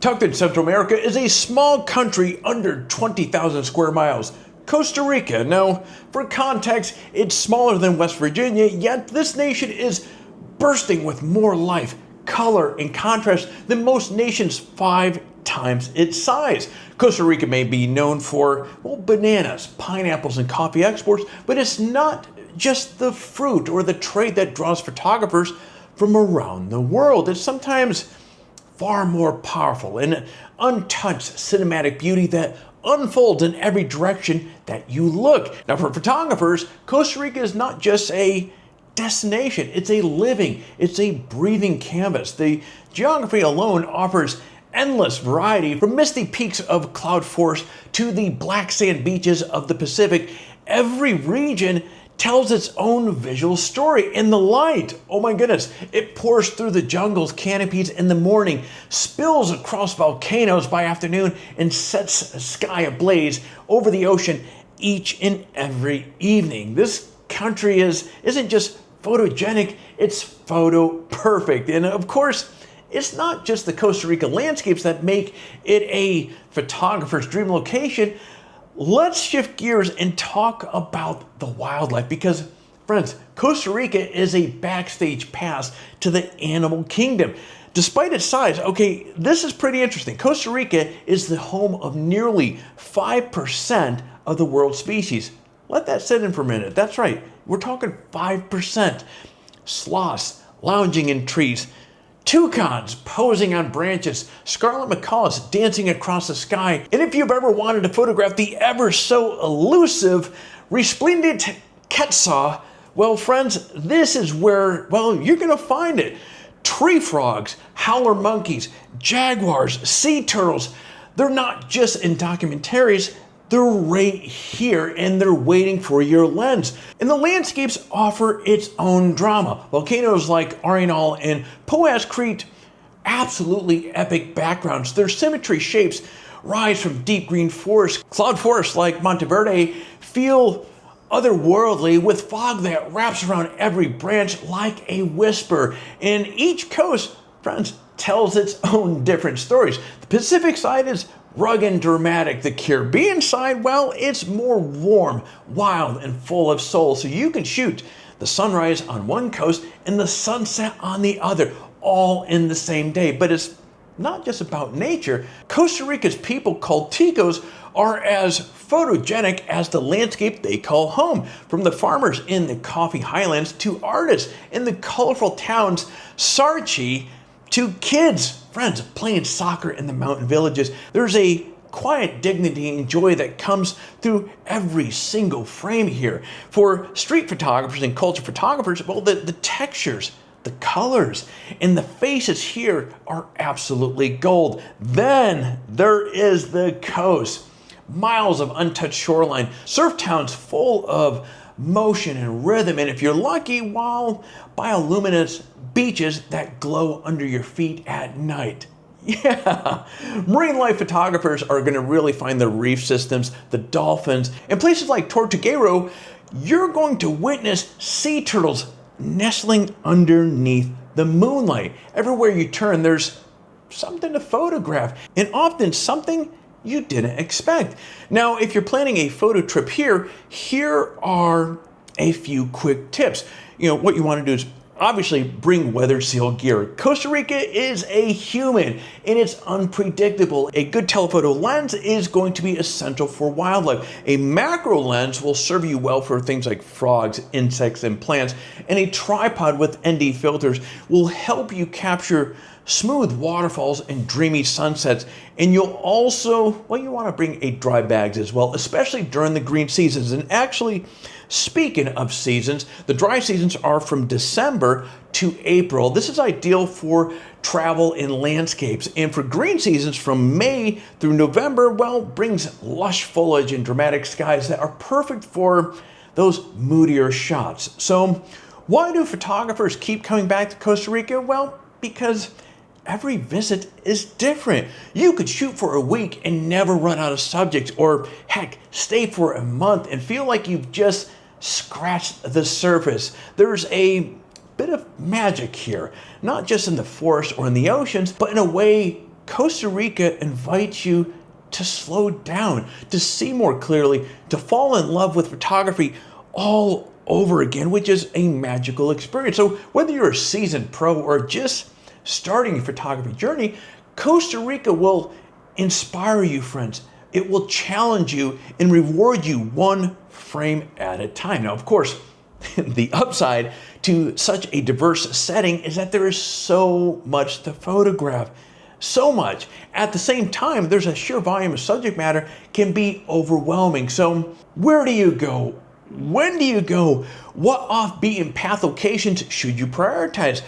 Tucked in Central America is a small country under 20,000 square miles, Costa Rica. Now, for context, it's smaller than West Virginia, yet this nation is bursting with more life, color, and contrast than most nations 5 times its size. Costa Rica may be known for, well, bananas, pineapples, and coffee exports, but it's not just the fruit or the trade that draws photographers from around the world. It's sometimes far more powerful and untouched cinematic beauty that unfolds in every direction that you look. Now, for photographers, Costa Rica is not just a destination, it's a breathing canvas. The geography alone offers endless variety, from misty peaks of cloud forest to the black sand beaches of the Pacific. Every region tells its own visual story. In the light, oh my goodness, it pours through the jungle's canopies in the morning, spills across volcanoes by afternoon, and sets a sky ablaze over the ocean each and every evening. This country isn't just photogenic, it's photo perfect. And of course, it's not just the Costa Rica landscapes that make it a photographer's dream location. Let's shift gears and talk about the wildlife because, friends, Costa Rica is a backstage pass to the animal kingdom. Despite its size, okay, this is pretty interesting. Costa Rica is the home of nearly 5% of the world's species. Let that sit in for a minute. That's right, we're talking 5%. Sloths lounging in trees, toucans posing on branches, scarlet macaws dancing across the sky. And if you've ever wanted to photograph the ever so elusive resplendent quetzal, well, friends, this is where, well, you're gonna find it. Tree frogs, howler monkeys, jaguars, sea turtles. They're not just in documentaries, they're right here and they're waiting for your lens. And the landscapes offer its own drama. Volcanoes like Arenal and Poas create absolutely epic backgrounds. Their symmetry shapes rise from deep green forests. Cloud forests like Monteverde feel otherworldly with fog that wraps around every branch like a whisper. And each coast, friends, tells its own different stories. The Pacific side is rugged and dramatic. The Caribbean side, well, it's more warm, wild, and full of soul. So you can shoot the sunrise on one coast and the sunset on the other, all in the same day. But it's not just about nature. Costa Rica's people, called Ticos, are as photogenic as the landscape they call home. From the farmers in the coffee highlands to artists in the colorful towns Sarchi, to kids, friends, playing soccer in the mountain villages. There's a quiet dignity and joy that comes through every single frame here. For street photographers and culture photographers, well, the textures, the colors, and the faces here are absolutely gold. Then there is the coast. Miles of untouched shoreline, surf towns full of motion and rhythm, and if you're lucky, well, bioluminescent beaches that glow under your feet at night. Yeah, marine life photographers are going to really find the reef systems, the dolphins, and places like Tortuguero. You're going to witness sea turtles nestling underneath the moonlight. Everywhere you turn, there's something to photograph, and often something you didn't expect. Now, if you're planning a photo trip here are a few quick tips. You know, what you want to do is obviously bring weather seal gear. Costa Rica is a human and it's unpredictable. A good telephoto lens is going to be essential for wildlife. A macro lens will serve you well for things like frogs, insects, and plants. And a tripod with ND filters will help you capture smooth waterfalls and dreamy sunsets. And you'll also, well, you want to bring a dry bags as well, especially during the green seasons. And actually, speaking of seasons, the dry seasons are from December to April. This is ideal for travel in landscapes. And for green seasons from May through November, well, brings lush foliage and dramatic skies that are perfect for those moodier shots. So why do photographers keep coming back to Costa Rica? Well, because every visit is different. You could shoot for a week and never run out of subjects, or heck, stay for a month and feel like you've just scratched the surface. There's a bit of magic here, not just in the forest or in the oceans, but in a way Costa Rica invites you to slow down, to see more clearly, to fall in love with photography all over again, which is a magical experience. So whether you're a seasoned pro or just starting your photography journey, Costa Rica will inspire you, friends. It will challenge you and reward you one frame at a time. Now, of course, the upside to such a diverse setting is that there is so much to photograph. So much. At the same time, there's a sheer volume of subject matter can be overwhelming. So where do you go? When do you go? What off-beaten path locations should you prioritize?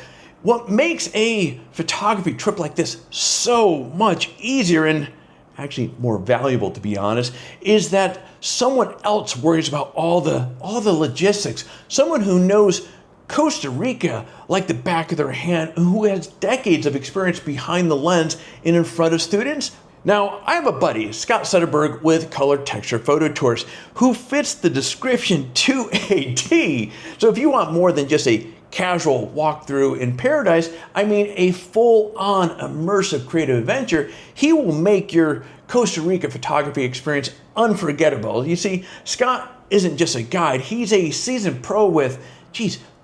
What makes a photography trip like this so much easier and actually more valuable, to be honest, is that someone else worries about all the logistics. Someone who knows Costa Rica like the back of their hand, who has decades of experience behind the lens and in front of students. Now, I have a buddy, Scott Sederberg, with Color Texture Photo Tours, who fits the description to a T. So if you want more than just a casual walkthrough in paradise, I mean a full-on immersive creative adventure, he will make your Costa Rica photography experience unforgettable. You see, Scott isn't just a guide, he's a seasoned pro with,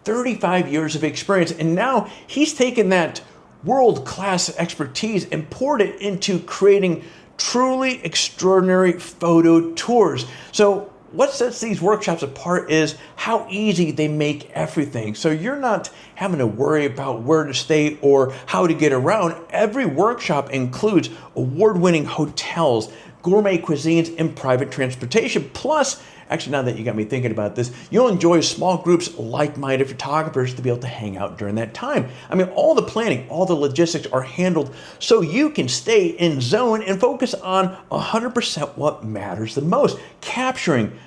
35 years of experience, and now he's taken that world-class expertise and poured it into creating truly extraordinary photo tours. So what sets these workshops apart is how easy they make everything. So you're not having to worry about where to stay or how to get around. Every workshop includes award-winning hotels, gourmet cuisines, and private transportation. Plus, actually, now that you got me thinking about this, you'll enjoy small groups, like-minded photographers to be able to hang out during that time. I mean, all the planning, all the logistics are handled so you can stay in zone and focus on 100% what matters the most, capturing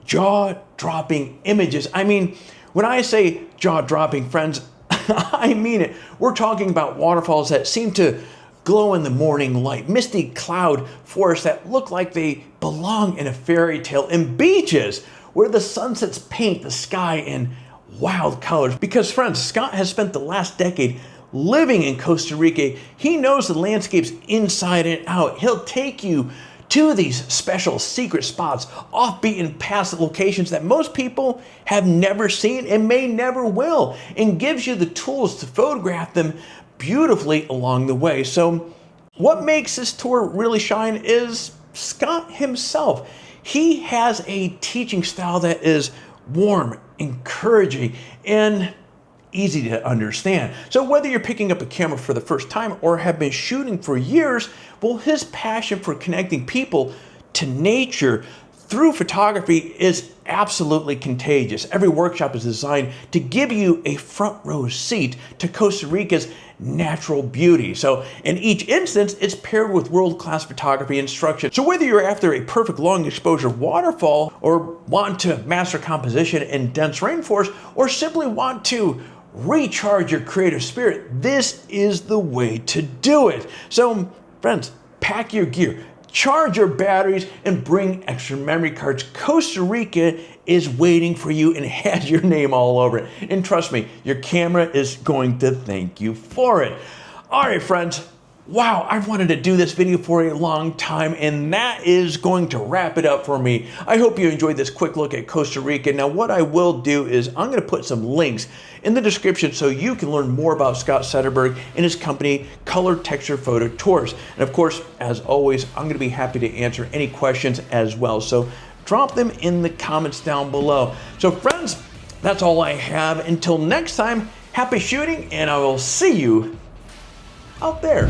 jaw-dropping images. I mean, when I say jaw-dropping, friends, I mean it. We're talking about waterfalls that seem to glow in the morning light, misty cloud forests that look like they belong in a fairy tale, and beaches where the sunsets paint the sky in wild colors. Because friends, Scott has spent the last decade living in Costa Rica. He knows the landscapes inside and out. He'll take you to these special secret spots, off-beaten path locations that most people have never seen and may never will, and gives you the tools to photograph them beautifully along the way. So what makes this tour really shine is Scott himself. He has a teaching style that is warm, encouraging, and easy to understand. So whether you're picking up a camera for the first time or have been shooting for years, well, his passion for connecting people to nature through photography is absolutely contagious. Every workshop is designed to give you a front row seat to Costa Rica's natural beauty. So in each instance, it's paired with world-class photography instruction. So whether you're after a perfect long exposure waterfall or want to master composition in dense rainforest or simply want to recharge your creative spirit, this is the way to do it. So friends, pack your gear, charge your batteries, and bring extra memory cards. Costa Rica is waiting for you and has your name all over it. And trust me, your camera is going to thank you for it. All right, friends. Wow, I've wanted to do this video for a long time, and that is going to wrap it up for me. I hope you enjoyed this quick look at Costa Rica. Now, what I will do is I'm going to put some links in the description so you can learn more about Scott Sederberg and his company, Color Texture Photo Tours. And of course, as always, I'm going to be happy to answer any questions as well. So drop them in the comments down below. So friends, that's all I have. Until next time, happy shooting, and I will see you out there.